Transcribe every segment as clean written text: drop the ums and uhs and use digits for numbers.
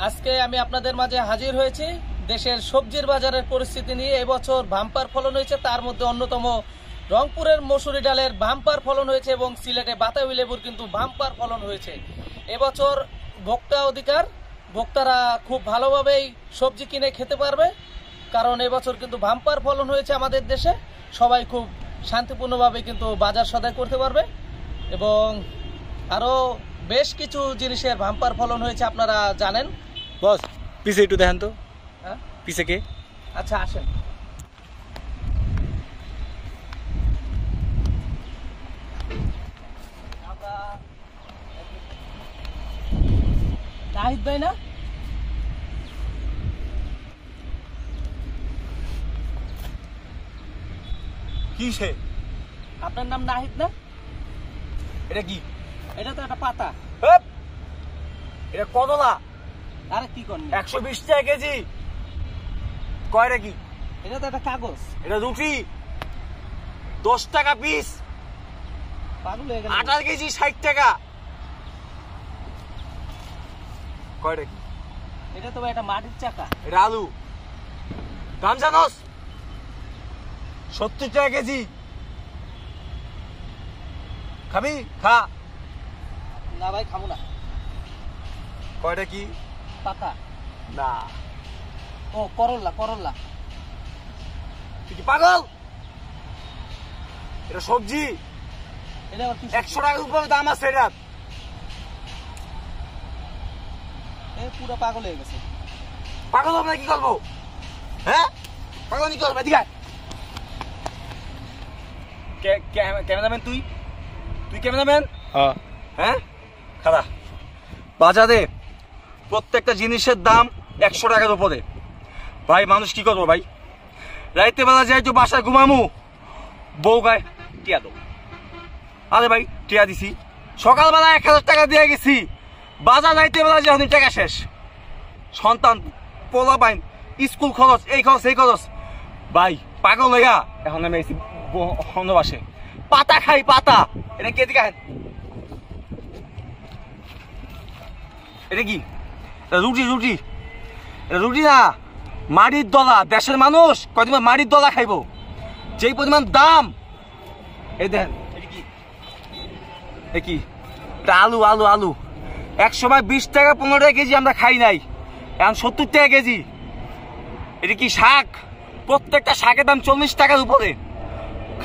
আজকে আমি আপনাদের মাঝে হাজির হয়েছি দেশের সবজির বাজারের পরিস্থিতি নিয়ে। এবছর বাম্পার ফলন হয়েছে, তার মধ্যে অন্যতম রংপুরের মসুরি ডালের বাম্পার ফলন হয়েছে এবং সিলেটে বাতাবি লেবুর কিন্তু বাম্পার ফলন হয়েছে। এবছর ভোক্তা অধিকার, ভোক্তারা খুব ভালোভাবেই সবজি কিনে খেতে পারবে, কারণ এবছর কিন্তু বাম্পার ফলন হয়েছে আমাদের দেশে। সবাই খুব শান্তিপূর্ণভাবে কিন্তু বাজার সদাই করতে পারবে এবং আরও বেশ কিছু জিনিসের বাম্পার ফলন হয়েছে, আপনারা জানেন। বস পিছে একটু দেখেন তো। হ্যাঁ, পিছে কে? আচ্ছা আসেন। নাহিদ ভাই না? কি সে? আপনার নাম নাহিদ না? এটা কি? এটা তো একটা পাতা। এটা কতলা? আরে কি করনি, 120 টাকা কেজি। কয়টা কি? এটা তো একটা কাগজ। এটা রুটি 10 টাকা পিস। পাগল হয়ে গেল। 18 কেজি 60 টাকা। কয়টা কি? এটা তো একটা মাটির চাকা। এটা আলু। দাম জানোস? 70 টাকা কেজি। খাবি? খা। না ভাই, খাবো না। কয়টা কি? পাতা না। ও করল্লা, করল্লা। তুই কি পাগল? এটা সবজি। এটা আবার কি? 100 টাকার উপরে দাম আছে এটা। পুরো পাগল হয়ে গেছে। পাগল হবে না কি করবো? হ্যাঁ, পাগল কি করবো? এদিকে আয়। ক্যামেরাম্যান তুই? তুই ক্যামেরাম্যান? হ্যাঁ, খারাপ। বাজারে প্রত্যেকটা জিনিসের দাম 100 টাকার উপরে। ভাই মানুষ কি করবো ভাই? রাইতে বেলা যাই তো বাসায় ঘুমামু, বউ গায়ে টিয়া দো। আরে ভাই টিয়া দিছি, সকালবেলা 1000 টাকা দিয়ে গেছি, বাজার রাইতে বেলা যে টাকা শেষ। সন্তান পোলা পাইন, স্কুল খরচ, এই খরচ এই খরচ। ভাই পাগল হইয়া এখন আমি এসেছি বাসে। পাতা খাই, পাতা। এটা কে দিকে? এটা কি? রুটি, রুটি। এটা রুটি না, মাটির দলা। দেশের মানুষ কয়দিন মাটির দলা খাইব, যেই পরিমাণ দাম। এই দেখেন কি? এটা আলু, আলু, আলু। 120 টাকা 15 টাকা কেজি আমরা খাই নাই, এখন 70 টাকা কেজি। এটা কি শাক? প্রত্যেকটা শাকের দাম 40 টাকার উপরে।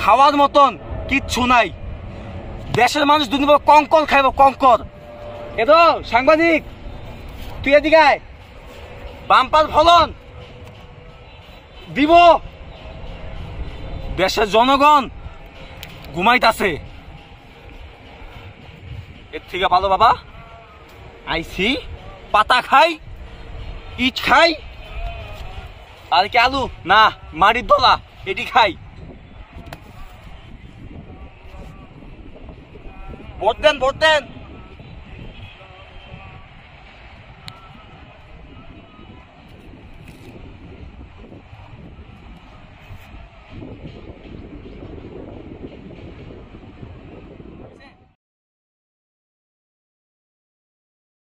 খাওয়ার মতন কিচ্ছু নাই। দেশের মানুষ দুদিন পর কঙ্কর খাইব, কঙ্কর। এ তো সাংবাদিক, তুই এদিকে আয়। বাম্পার ফলন দিব, দেশের জনগণ ঘুমাইতাছে। এর থেকে ভালো বাবা আইসি, পাতা খাই, ইট খাই, আর কি আলু না মাটির দলা এটি খাই। ভোট দেন, ভোট দেন।